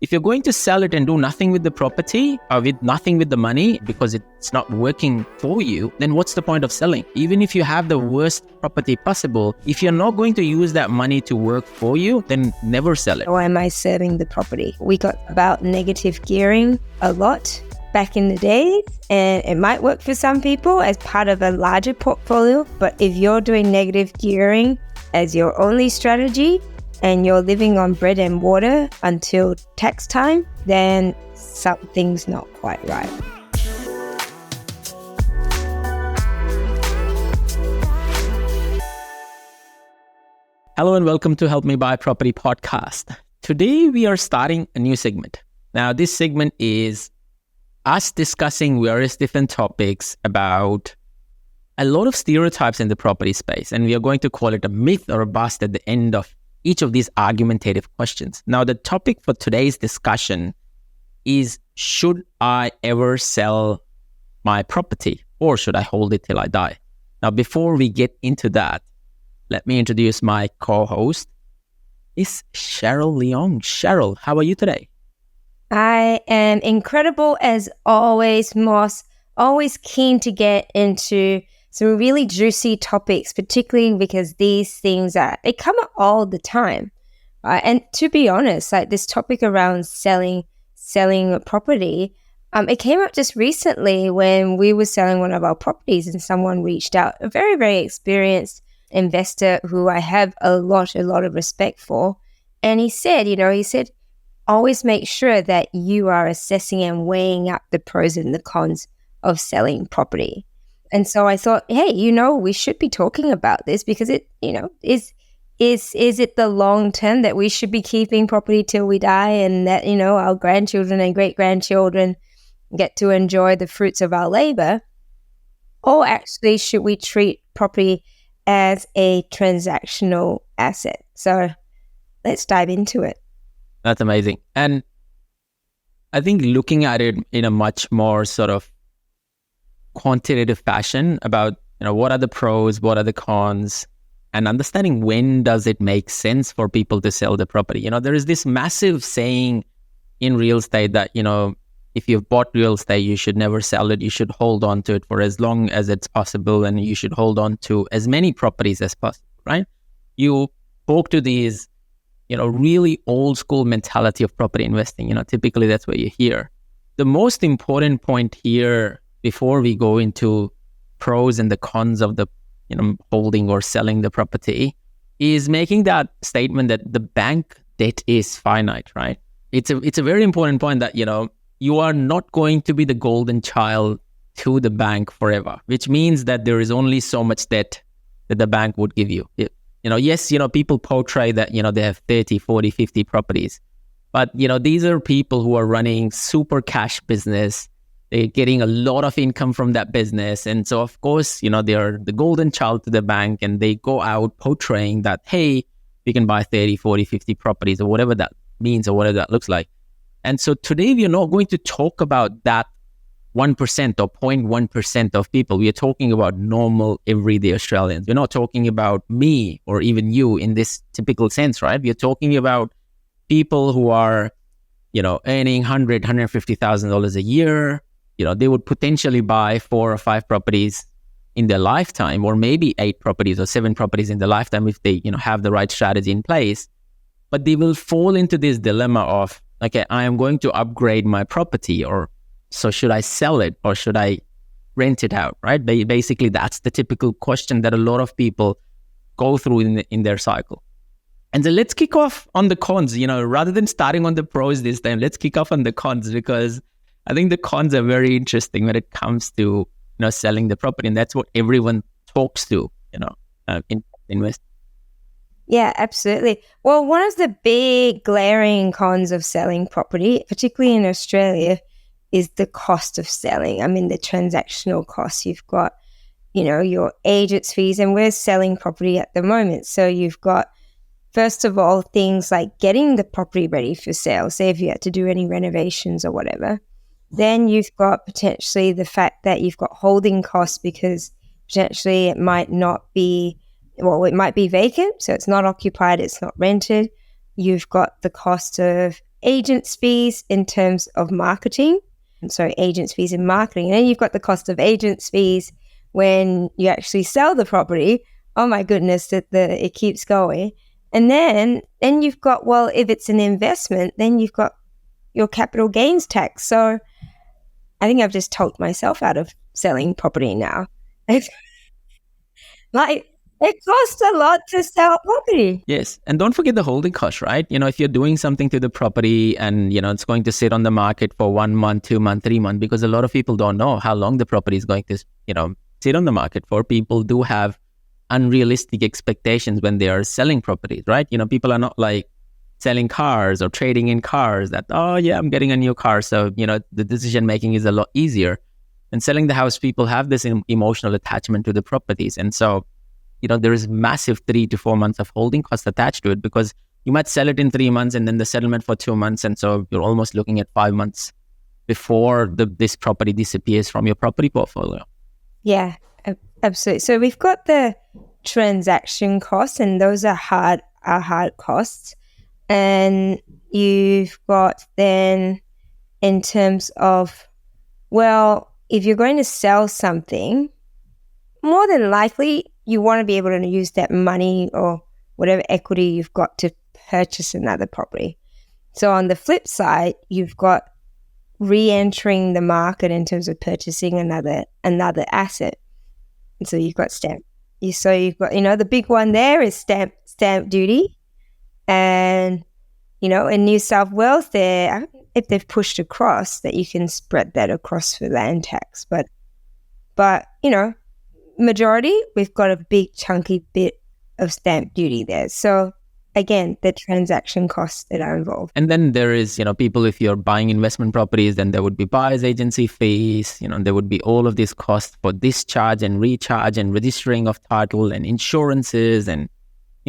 If you're going to sell it and do nothing with the property or with nothing with the money because it's not working for you, then what's the point of selling? Even if you have the worst property possible, if you're not going to use that money to work for you, then never sell it. Why am I selling the property? We got about negative gearing a lot back in the days, and it might work for some people as part of a larger portfolio. But if you're doing negative gearing as your only strategy, and you're living on bread and water until tax time, then something's not quite right. Hello and welcome to Helpmebuy Property Podcast. Today we are starting a new segment. Now this segment is us discussing various different topics about a lot of stereotypes in the property space, and we are going to call it a myth or a bust at the end of each of these argumentative questions. Now, the topic for today's discussion is, should I ever sell my property or should I hold it till I die? Now, before we get into that, let me introduce my co-host. It's Cheryl Leong. Cheryl, how are you today? I am incredible as always, Moss. Always keen to get into some really juicy topics, particularly because these things they come up all the time, right? And to be honest, like this topic around selling a property, it came up just recently when we were selling one of our properties and someone reached out, a very, very experienced investor who I have a lot of respect for. And he said, always make sure that you are assessing and weighing up the pros and the cons of selling property. And so I thought, hey, we should be talking about this because it, is it the long term that we should be keeping property till we die and that, our grandchildren and great-grandchildren get to enjoy the fruits of our labor? Or actually, should we treat property as a transactional asset? So let's dive into it. That's amazing. And I think looking at it in a much more sort of quantitative fashion about, what are the pros, what are the cons, and understanding when does it make sense for people to sell the property. There is this massive saying in real estate that, if you've bought real estate, you should never sell it. You should hold on to it for as long as it's possible, and you should hold on to as many properties as possible, right? You talk to these, really old school mentality of property investing. Typically that's what you hear. The most important point here, before we go into pros and the cons of the, holding or selling the property, is making that statement that the bank debt is finite, right? It's a very important point that, you are not going to be the golden child to the bank forever, which means that there is only so much debt that the bank would give you. Yes, people portray that, they have 30, 40, 50 properties. But, these are people who are running super cash business. They're getting a lot of income from that business. And so, of course, they're the golden child to the bank, and they go out portraying that, hey, we can buy 30, 40, 50 properties or whatever that means or whatever that looks like. And so today we are not going to talk about that 1% or 0.1% of people. We are talking about normal, everyday Australians. We're not talking about me or even you in this typical sense, right? We are talking about people who are, earning $100,000, $150,000 a year. They would potentially buy 4 or 5 properties in their lifetime, or maybe 8 properties or 7 properties in their lifetime if they, have the right strategy in place. But they will fall into this dilemma of, okay, I am going to upgrade my property, or so should I sell it or should I rent it out, right? Basically, that's the typical question that a lot of people go through in their cycle. And so let's kick off on the cons, rather than starting on the pros this time, let's kick off on the cons, because I think the cons are very interesting when it comes to, selling the property. And that's what everyone talks to, in investing. Yeah, absolutely. Well, one of the big glaring cons of selling property, particularly in Australia, is the cost of selling. I mean, the transactional costs. You've got, your agent's fees, and we're selling property at the moment. So you've got, first of all, things like getting the property ready for sale, say if you had to do any renovations or whatever. Then you've got potentially the fact that you've got holding costs because potentially it might not be, it might be vacant, so it's not occupied, it's not rented. You've got the cost of agents fees in terms of marketing. Agents fees in marketing. And then you've got the cost of agents fees when you actually sell the property. Oh my goodness, it keeps going. And then you've got, well, if it's an investment, then you've got your capital gains tax. So I think I've just talked myself out of selling property now. Like, it costs a lot to sell property. Yes. And don't forget the holding cost, right? If you're doing something to the property and, it's going to sit on the market for 1 month, 2 months, 3 months, because a lot of people don't know how long the property is going to, sit on the market for. People do have unrealistic expectations when they are selling properties, right? People are not like selling cars or trading in cars that, oh yeah, I'm getting a new car. So, the decision making is a lot easier. And selling the house, people have this emotional attachment to the properties. And so, there is massive 3 to 4 months of holding costs attached to it, because you might sell it in 3 months and then the settlement for 2 months. And so you're almost looking at 5 months before this property disappears from your property portfolio. Yeah, absolutely. So we've got the transaction costs, and those are hard costs. And you've got then, in terms of, well, if you're going to sell something, more than likely you want to be able to use that money or whatever equity you've got to purchase another property. So on the flip side, you've got re-entering the market in terms of purchasing another asset. And so you've got stamp. So you've got, the big one there is stamp duty. And, in New South Wales there, if they've pushed across, that you can spread that across for land tax. But majority, we've got a big chunky bit of stamp duty there. So again, the transaction costs that are involved. And then there is, people, if you're buying investment properties, then there would be buyer's agency fees, there would be all of these costs for discharge and recharge and registering of title and insurances, and,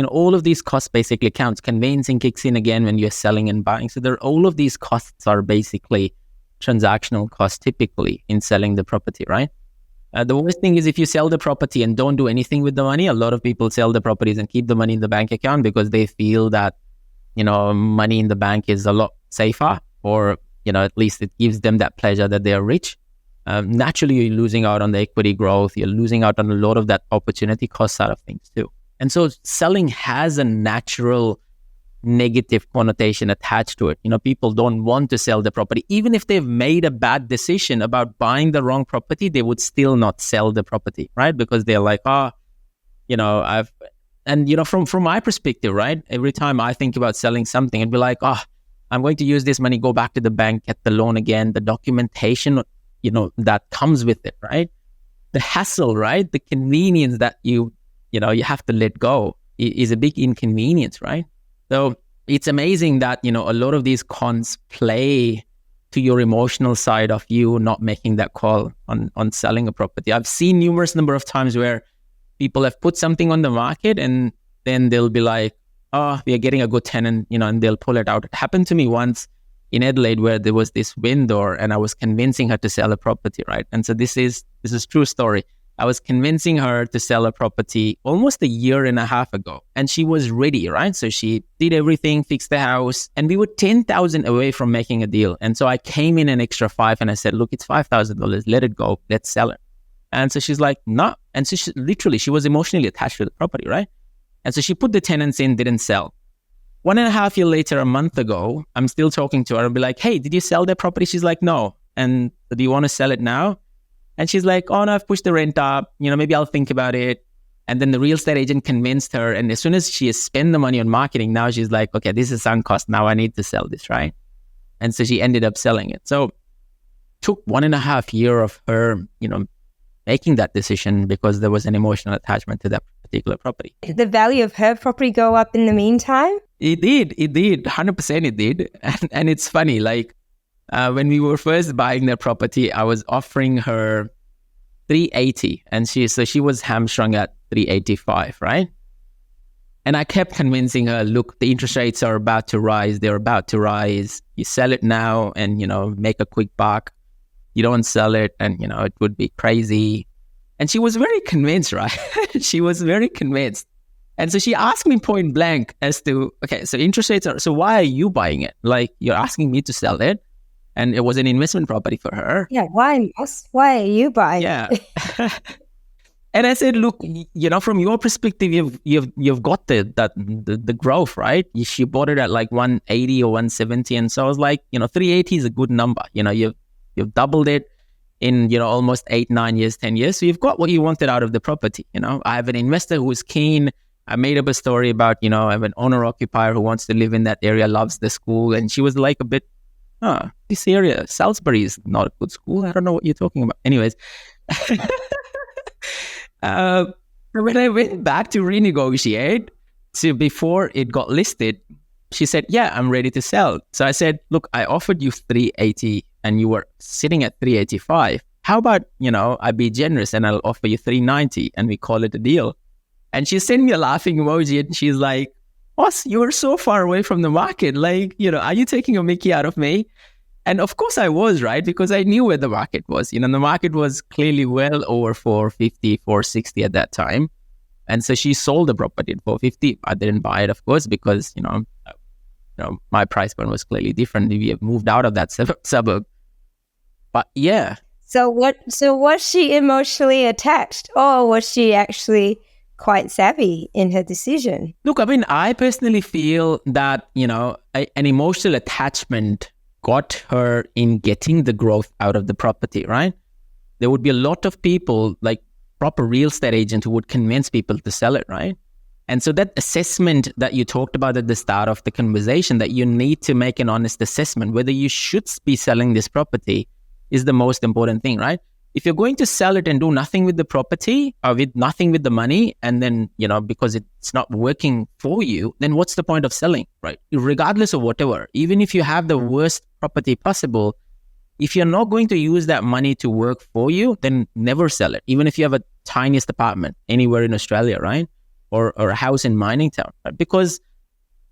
all of these costs basically counts. Conveyancing kicks in again when you're selling and buying. So all of these costs are basically transactional costs typically in selling the property, right? The worst thing is if you sell the property and don't do anything with the money. A lot of people sell the properties and keep the money in the bank account because they feel that, money in the bank is a lot safer, or, at least it gives them that pleasure that they are rich. Naturally, you're losing out on the equity growth. You're losing out on a lot of that opportunity cost side of things too. And so selling has a natural negative connotation attached to it. People don't want to sell the property. Even if they've made a bad decision about buying the wrong property, they would still not sell the property, right? Because they're like, from my perspective, right? Every time I think about selling something, I'd be like, I'm going to use this money, go back to the bank, get the loan again, the documentation, that comes with it, right? The hassle, right? The convenience that you have to let go is a big inconvenience, right? So it's amazing that, a lot of these cons play to your emotional side of you not making that call on selling a property. I've seen numerous number of times where people have put something on the market and then they'll be like, oh, we are getting a good tenant, and they'll pull it out. It happened to me once in Adelaide where there was this vendor and I was convincing her to sell a property, right? And so this is true story. I was convincing her to sell a property almost a year and a half ago, and she was ready, right? So she did everything, fixed the house, and we were 10,000 away from making a deal. And so I came in an extra 5 and I said, look, it's $5,000. Let it go. Let's sell it. And so she's like, no. And so she was emotionally attached to the property, right? And so she put the tenants in, didn't sell. 1.5 years later, a month ago, I'm still talking to her and be like, hey, did you sell that property? She's like, no. And do you want to sell it now? And she's like, oh no, I've pushed the rent up. Maybe I'll think about it. And then the real estate agent convinced her. And as soon as she has spent the money on marketing, now she's like, okay, this is sunk cost. Now I need to sell this, right? And so she ended up selling it. So it took 1.5 years of her, making that decision because there was an emotional attachment to that particular property. Did the value of her property go up in the meantime? It did. 100% it did. And it's funny, like, when we were first buying the property, I was offering her 380, and she was hamstrung at 385, right? And I kept convincing her, look, the interest rates are about to rise. They're about to rise. You sell it now and, make a quick buck. You don't sell it and, it would be crazy. And she was very convinced, right? She was very convinced. And so she asked me point blank as to, okay, so interest rates are, so why are you buying it? Like, you're asking me to sell it. And it was an investment property for her. Yeah, why, Moss? Why are you buying? Yeah. And I said, look, from your perspective, you've got the growth, right? She bought it at like 180 or 170. And so I was like, 380 is a good number. You've doubled it in, almost 8, 9 years, 10 years. So you've got what you wanted out of the property. I have an investor who is keen. I made up a story about, I have an owner occupier who wants to live in that area, loves the school. And she was like a bit, this area, Salisbury is not a good school. I don't know what you're talking about. Anyways, when I went back to renegotiate, so before it got listed, she said, yeah, I'm ready to sell. So I said, look, I offered you 380 and you were sitting at 385. How about, I be generous and I'll offer you 390 and we call it a deal. And she sent me a laughing emoji and she's like, Boss, you were so far away from the market. Like, are you taking a mickey out of me? And of course I was, right? Because I knew where the market was. The market was clearly well over 450, 460 at that time. And so she sold the property at 450. I didn't buy it, of course, because, my price point was clearly different. We have moved out of that suburb. But yeah. So was she emotionally attached, or was she actually quite savvy in her decision? Look, I personally feel that, an emotional attachment got her in getting the growth out of the property, right? There would be a lot of people, like proper real estate agent, who would convince people to sell it, right? And so that assessment that you talked about at the start of the conversation, that you need to make an honest assessment, whether you should be selling this property, is the most important thing, right? If you're going to sell it and do nothing with the property or with nothing with the money, and then, because it's not working for you, then what's the point of selling, right? Regardless of whatever, even if you have the worst property possible, if you're not going to use that money to work for you, then never sell it. Even if you have a tiniest apartment anywhere in Australia, right? Or a house in mining town, right? Because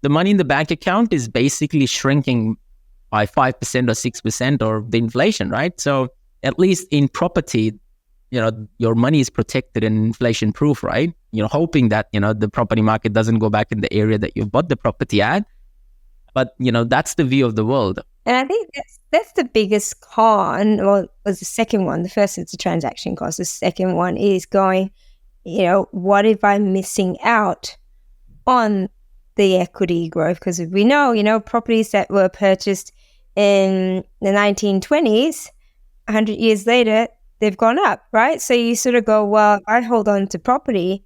the money in the bank account is basically shrinking by 5% or 6% or the inflation, right? So at least in property, your money is protected and inflation proof, right? You're hoping that, the property market doesn't go back in the area that you bought the property at. But, that's the view of the world. And I think that's the biggest con, or was the second one. The first is the transaction cost. The second one is going, what if I'm missing out on the equity growth? Because we know, properties that were purchased in the 1920s, 100 years later, they've gone up, right? So you sort of go, well, I hold on to property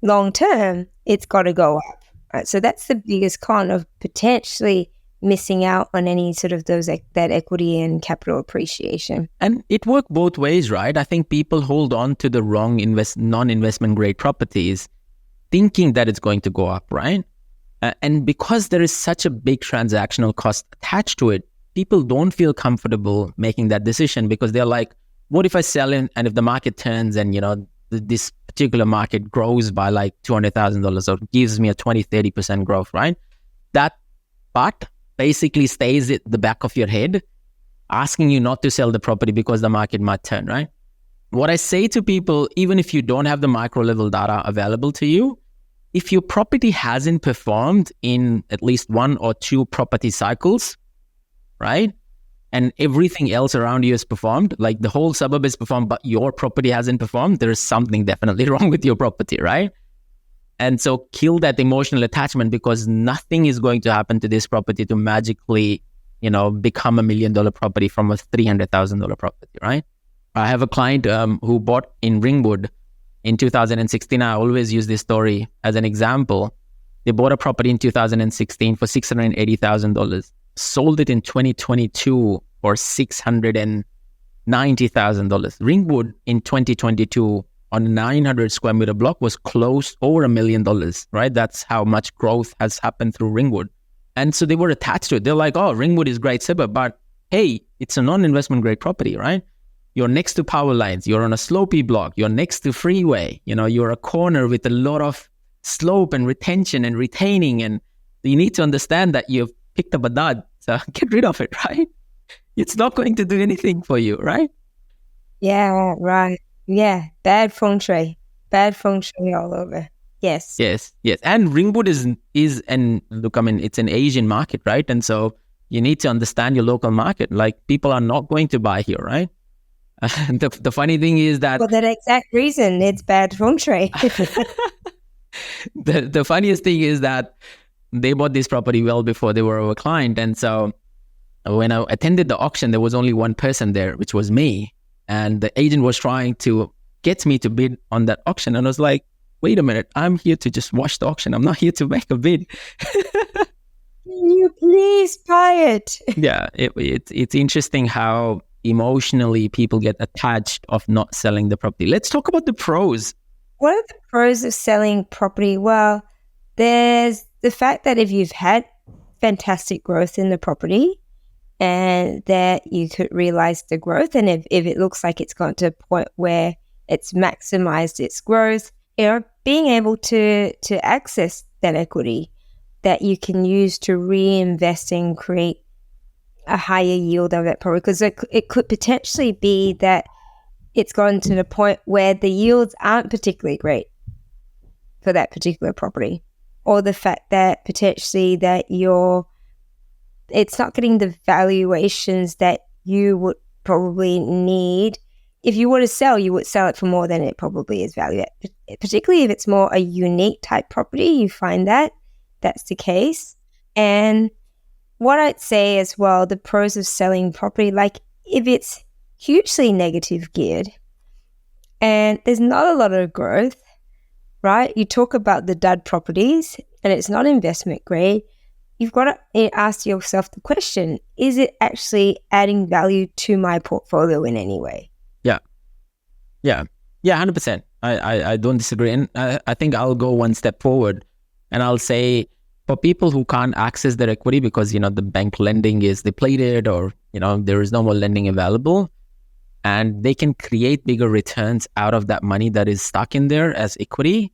long term, it's got to go up, right? So that's the biggest con of potentially missing out on any sort of that equity and capital appreciation. And it worked both ways, right? I think people hold on to the wrong non-investment grade properties thinking that it's going to go up, right? And because there is such a big transactional cost attached to it, people don't feel comfortable making that decision, because they're like, what if I sell in and if the market turns and, this particular market grows by like $200,000 or gives me a 20-30% growth, right? That but basically stays at the back of your head, asking you not to sell the property because the market might turn, right? What I say to people, even if you don't have the micro level data available to you, if your property hasn't performed in at least 1 or 2 property cycles, right? And everything else around you has performed, like the whole suburb has performed, but your property hasn't performed, there is something definitely wrong with your property, right? And so kill that emotional attachment, because nothing is going to happen to this property to magically, become $1 million property from a $300,000 property, right? I have a client who bought in Ringwood in 2016. I always use this story as an example. They bought a property in 2016 for $680,000, sold it in 2022 for $690,000. Ringwood in 2022 on a 900 square meter block was close over $1 million, right? That's how much growth has happened through Ringwood. And so they were attached to it. They're like, oh, Ringwood is great suburb, but hey, it's a non-investment grade property, right? You're next to power lines. You're on a slopey block. You're next to freeway. You're a corner with a lot of slope and retention and retaining. And you need to understand that you've picked up a dud. So get rid of it, right? It's not going to do anything for you, right? Yeah, right. Yeah, bad feng shui all over. Yes. Yes, yes. And Ringwood is and look, I mean, it's an Asian market, right? And so you need to understand your local market. Like people are not going to buy here, right? The funny thing is that For that exact reason, it's bad feng shui. the funniest thing is that they bought this property well before they were our client. And so when I attended the auction, there was only one person there, which was me. And the agent was trying to get me to bid on that auction. And I was like, wait a minute, I'm here to just watch the auction. I'm not here to make a bid. Can you please buy it? Yeah, it's interesting how emotionally people get attached of not selling the property. Let's talk about the pros. What are the pros of selling property? Well, there's the fact that if you've had fantastic growth in the property and that you could realize the growth, and if it looks like it's gone to a point where it's maximized its growth, being able to access that equity that you can use to reinvest and create a higher yield of that property. Because it could potentially be that it's gotten to the point where the yields aren't particularly great for that particular property, or the fact that potentially that it's not getting the valuations that you would probably need. If you were to sell, you would sell it for more than it probably is valued at. Particularly if it's more a unique type property, you find that that's the case. And what I'd say as well, the pros of selling property, like if it's hugely negative geared and there's not a lot of growth, right? You talk about the dud properties and it's not investment grade. You've got to ask yourself the question, is it actually adding value to my portfolio in any way? Yeah, 100%. I don't disagree. And I think I'll go one step forward and I'll say for people who can't access their equity because, the bank lending is depleted or, there is no more lending available, and they can create bigger returns out of that money that is stuck in there as equity,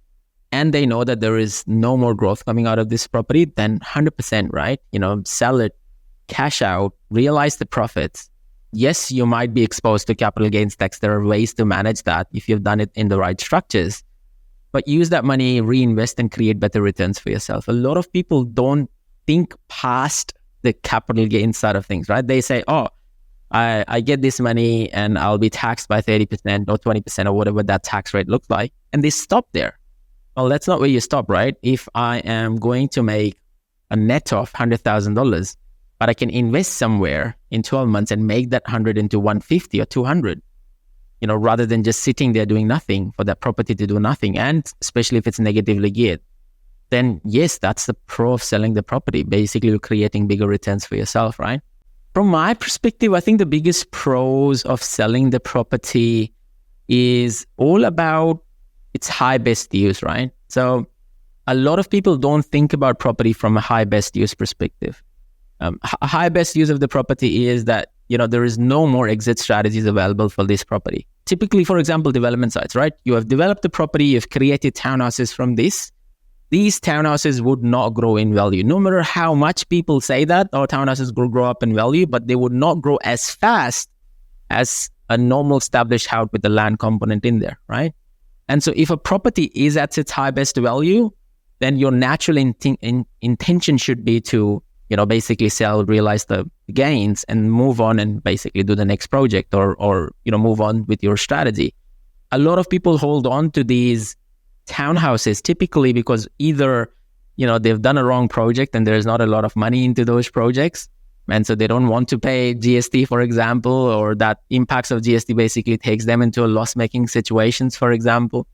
and they know that there is no more growth coming out of this property, then 100%, right? Sell it, cash out, realize the profits. Yes, you might be exposed to capital gains tax. There are ways to manage that if you've done it in the right structures. But use that money, reinvest, and create better returns for yourself. A lot of people don't think past the capital gains side of things, right? They say, oh, I get this money and I'll be taxed by 30% or 20% or whatever that tax rate looks like. And they stop there. Well, that's not where you stop, right? If I am going to make a net of $100,000, but I can invest somewhere in 12 months and make that 100 into 150 or 200, rather than just sitting there doing nothing for that property to do nothing. And especially if it's negatively geared, then yes, that's the pro of selling the property. Basically, you're creating bigger returns for yourself, right? From my perspective, I think the biggest pros of selling the property is all about its high best use, right? So a lot of people don't think about property from a high best use perspective. High best use of the property is that, there is no more exit strategies available for this property. Typically, for example, development sites, right? You have developed the property, you've created townhouses from this. These townhouses would not grow in value. No matter how much people say that, townhouses will grow up in value, but they would not grow as fast as a normal established house with the land component in there, right? And so if a property is at its high best value, then your natural intention should be to basically sell, realize the gains and move on and basically do the next project or move on with your strategy. A lot of people hold on to these townhouses typically because either, they've done a wrong project and there's not a lot of money into those projects. And so they don't want to pay GST, for example, or that impacts of GST basically takes them into a loss-making situations, for example.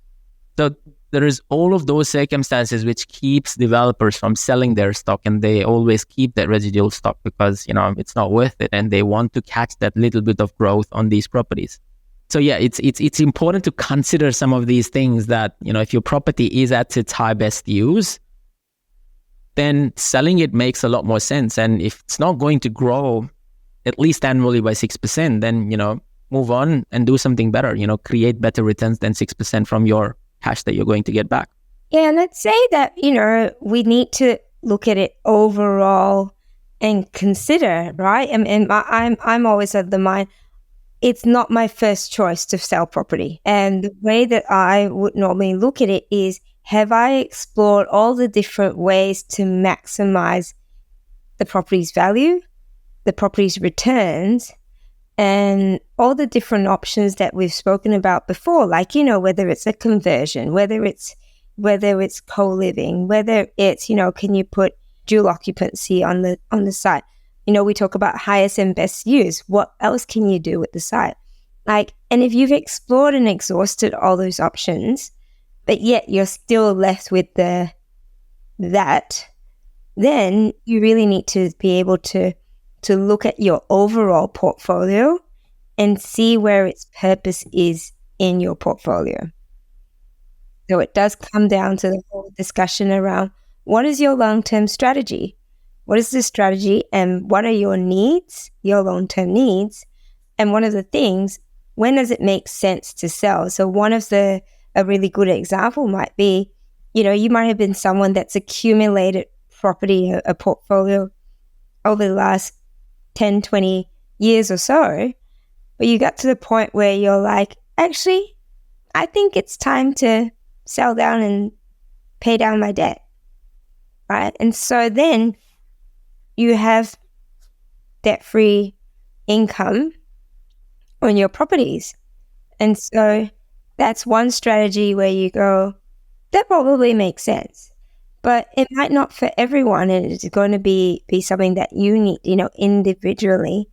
So there is all of those circumstances which keeps developers from selling their stock, and they always keep that residual stock because, it's not worth it and they want to catch that little bit of growth on these properties. So yeah, it's important to consider some of these things that, if your property is at its high best use, then selling it makes a lot more sense. And if it's not going to grow at least annually by 6%, then, move on and do something better, create better returns than 6% from your cash that you're going to get back. Yeah, and I'd say that, we need to look at it overall and consider, right? And I'm always of the mind, it's not my first choice to sell property. And the way that I would normally look at it is, have I explored all the different ways to maximize the property's value, the property's returns, and all the different options that we've spoken about before, like, whether it's a conversion, whether it's co-living, whether it's, can you put dual occupancy on the site? We talk about highest and best use. What else can you do with the site? And if you've explored and exhausted all those options, but yet you're still left with that, then you really need to be able to look at your overall portfolio and see where its purpose is in your portfolio. So it does come down to the whole discussion around what is your long-term strategy? What is the strategy and what are your needs, your long-term needs? And one of the things, when does it make sense to sell? So a really good example might be, you might have been someone that's accumulated property, a portfolio over the last 10, 20 years or so, but you got to the point where you're like, actually, I think it's time to sell down and pay down my debt, right? And so then you have debt-free income on your properties. And so that's one strategy where you go, that probably makes sense. But it might not for everyone, and it's going to be something that you need, individually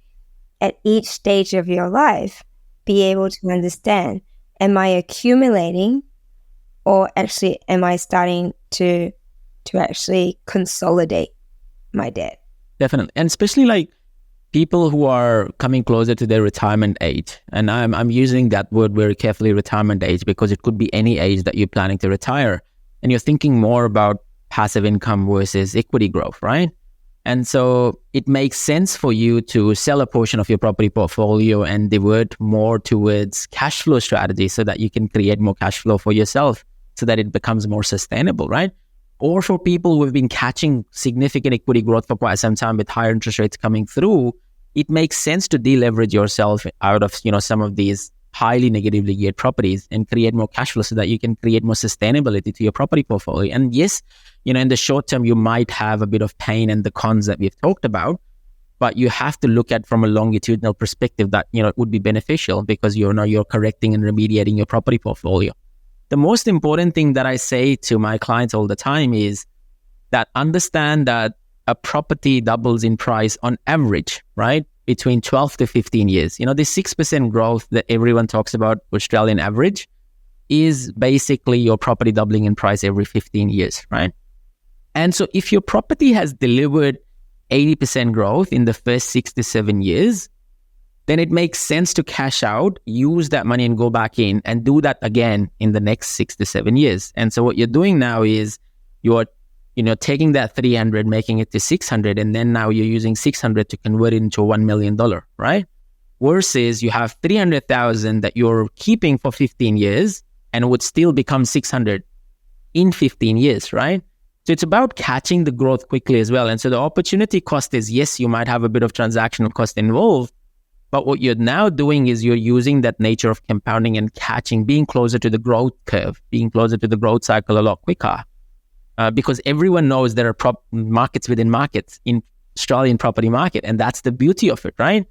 at each stage of your life, be able to understand, am I accumulating or actually am I starting to actually consolidate my debt? Definitely. And especially like people who are coming closer to their retirement age. And I'm using that word very carefully, retirement age, because it could be any age that you're planning to retire. And you're thinking more about passive income versus equity growth, right? And so it makes sense for you to sell a portion of your property portfolio and divert more towards cash flow strategy so that you can create more cash flow for yourself so that it becomes more sustainable, right? Or for people who have been catching significant equity growth for quite some time with higher interest rates coming through, it makes sense to deleverage yourself out of, some of these highly negatively geared properties and create more cash flow so that you can create more sustainability to your property portfolio. And yes, in the short term, you might have a bit of pain and the cons that we've talked about, but you have to look at from a longitudinal perspective that, it would be beneficial because you're correcting and remediating your property portfolio. The most important thing that I say to my clients all the time is that understand that a property doubles in price on average, right? Between 12 to 15 years. This 6% growth that everyone talks about, Australian average, is basically your property doubling in price every 15 years, right? And so if your property has delivered 80% growth in the first 6 to 7 years, then it makes sense to cash out, use that money and go back in and do that again in the next 6 to 7 years. And so what you're doing now is you're taking that 300, making it to 600, and then now you're using 600 to convert it into $1 million, right? Versus you have 300,000 that you're keeping for 15 years and would still become 600 in 15 years, right? So it's about catching the growth quickly as well. And so the opportunity cost is, yes, you might have a bit of transactional cost involved, but what you're now doing is you're using that nature of compounding and catching, being closer to the growth curve, being closer to the growth cycle a lot quicker. Because everyone knows there are markets within markets in Australian property market. And that's the beauty of it, right?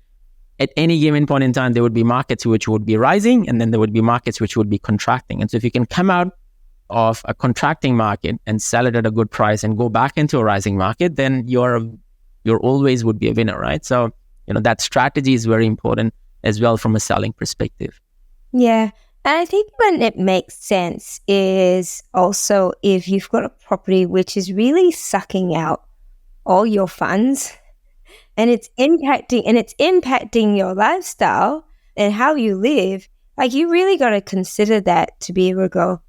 At any given point in time, there would be markets which would be rising and then there would be markets which would be contracting. And so if you can come out of a contracting market and sell it at a good price and go back into a rising market, then you're always would be a winner, right? So, that strategy is very important as well from a selling perspective. Yeah. And I think when it makes sense is also if you've got a property which is really sucking out all your funds and it's impacting your lifestyle and how you live, like you really got to consider that to be able to go,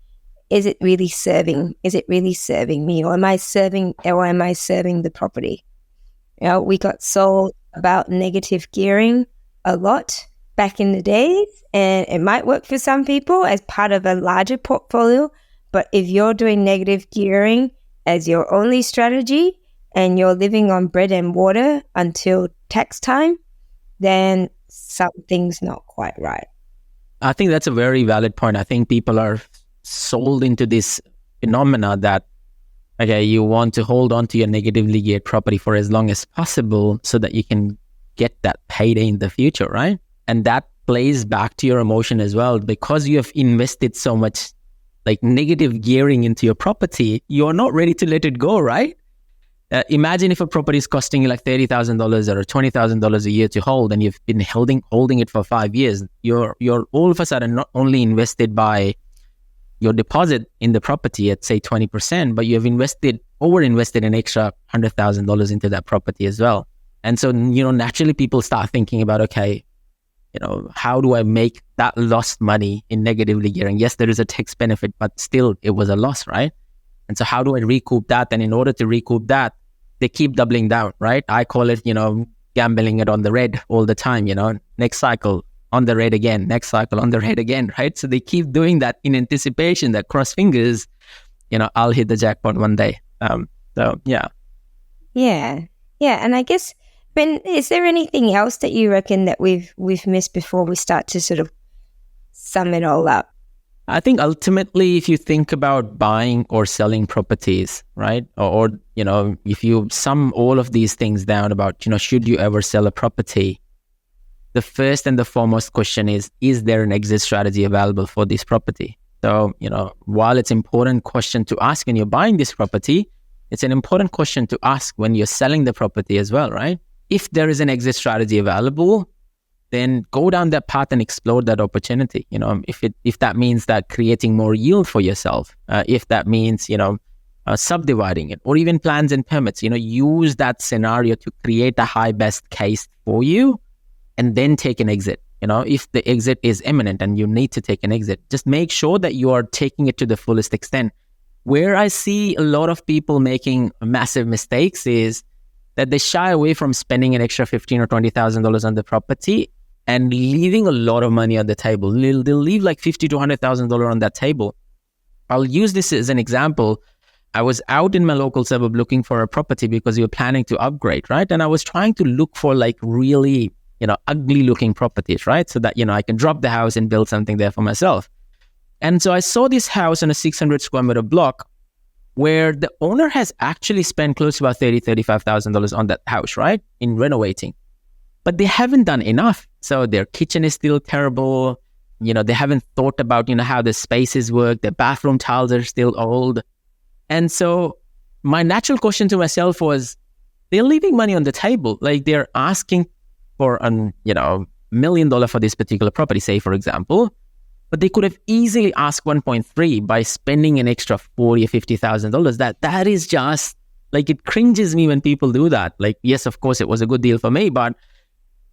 is it really serving me, or am I serving the property? We got sold about negative gearing a lot back in the days, and it might work for some people as part of a larger portfolio. But if you're doing negative gearing as your only strategy and you're living on bread and water until tax time, then something's not quite right. I think that's a very valid point. I think people are sold into this phenomena that, okay, you want to hold on to your negatively geared property for as long as possible so that you can get that payday in the future, right? And that plays back to your emotion as well, because you have invested so much like negative gearing into your property. You're not ready to let it go, right? Imagine if a property is costing you like $30,000 or $20,000 a year to hold, and you've been holding it for 5 years. You're all of a sudden not only invested by your deposit in the property at say 20%, but you have over invested an extra $100,000 into that property as well. And so, naturally people start thinking about, okay, how do I make that lost money in negatively gearing? Yes, there is a tax benefit, but still it was a loss, right? And so how do I recoup that? And in order to recoup that, they keep doubling down, right? I call it, gambling it on the red all the time, next cycle on the red again, next cycle on the red again, right? So they keep doing that in anticipation that, cross fingers, I'll hit the jackpot one day. So yeah. Yeah. Yeah. And I guess, Ben, is there anything else that you reckon that we've missed before we start to sort of sum it all up? I think ultimately, if you think about buying or selling properties, right? Or if you sum all of these things down about, should you ever sell a property? The first and the foremost question is there an exit strategy available for this property? So, while it's an important question to ask when you're buying this property, it's an important question to ask when you're selling the property as well, right? If there is an exit strategy available, then go down that path and explore that opportunity. If that means that creating more yield for yourself, if that means, subdividing it, or even plans and permits, use that scenario to create a high best case for you and then take an exit. If the exit is imminent and you need to take an exit, just make sure that you are taking it to the fullest extent. Where I see a lot of people making massive mistakes is that they shy away from spending an extra $15,000 or $20,000 on the property and leaving a lot of money on the table. They'll leave like $50,000 to $100,000 on that table. I'll use this as an example. I was out in my local suburb looking for a property because we were planning to upgrade, right? And I was trying to look for like really, ugly looking properties, right? So that, I can drop the house and build something there for myself. And so I saw this house in a 600 square meter block where the owner has actually spent close to about $30,000, $35,000 on that house, right? In renovating. But they haven't done enough. So their kitchen is still terrible. They haven't thought about, how the spaces work. Their bathroom tiles are still old. And so my natural question to myself was, they're leaving money on the table. Like they're asking for $1 million for this particular property, say, for example, but they could have easily asked 1.3 by spending an extra $40,000 or $50,000. That is just like, it cringes me when people do that. Like, yes, of course, it was a good deal for me, but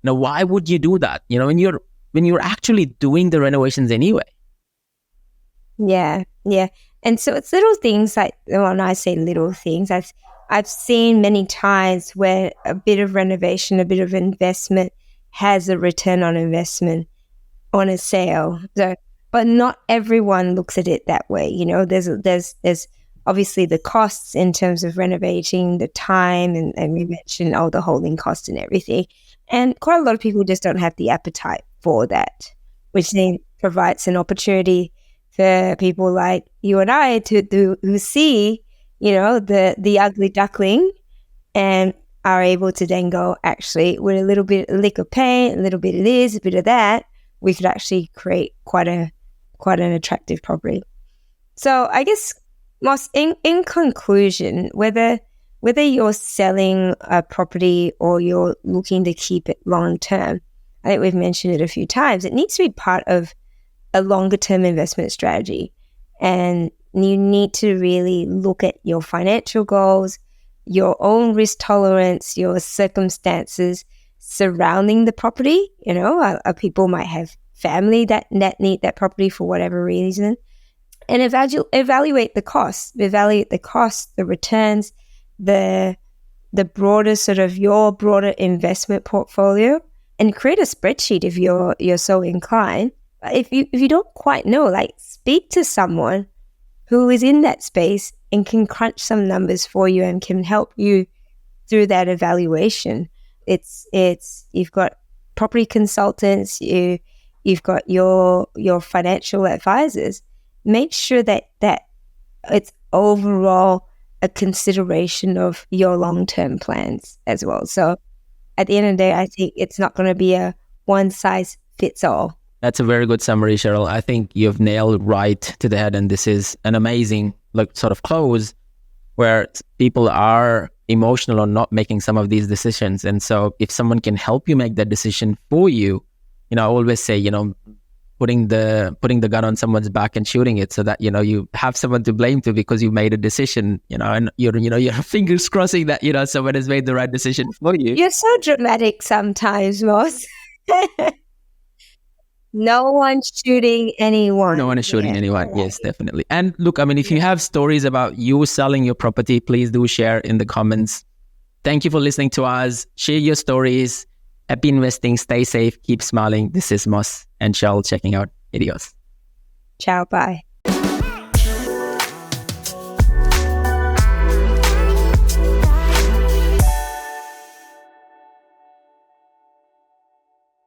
why would you do that? When you're actually doing the renovations anyway. Yeah, yeah. And so it's little things like, when I say little things, I've seen many times where a bit of renovation, a bit of investment has a return on investment on a sale. So, but not everyone looks at it that way. There's obviously the costs in terms of renovating, the time, and we mentioned all the holding costs and everything. And quite a lot of people just don't have the appetite for that, which then provides an opportunity for people like you and I who see, the ugly duckling and are able to then go, actually, with a little bit, a lick of paint, a little bit of this, a bit of that, we could actually create quite an attractive property. So I guess, Moss, in conclusion, whether you're selling a property or you're looking to keep it long term, I think we've mentioned it a few times, it needs to be part of a longer term investment strategy. And you need to really look at your financial goals, your own risk tolerance, your circumstances surrounding the property. People might have family that need that property for whatever reason, and evaluate the costs, the returns, the broader sort of your broader investment portfolio, and create a spreadsheet if you're so inclined. If you don't quite know, like, speak to someone who is in that space and can crunch some numbers for you and can help you through that evaluation. It's you've got property consultants, you've got your financial advisors. Make sure that it's overall a consideration of your long-term plans as well. So at the end of the day, I think it's not going to be a one size fits all. That's a very good summary, Cheryl. I think you've nailed right to the head, and this is an amazing sort of close where people are emotional on not making some of these decisions. And so if someone can help you make that decision for you, I always say, putting the gun on someone's back and shooting it so that, you have someone to blame to because you made a decision, and your fingers crossing that, someone has made the right decision for you. You're so dramatic sometimes, Moss. No one's shooting anyone. No one is shooting anyone. Right. Yes, definitely. And look, if you have stories about you selling your property, please do share in the comments. Thank you for listening to us. Share your stories. Happy investing. Stay safe. Keep smiling. This is Moss and Cheryl checking out. Adios. Ciao. Bye.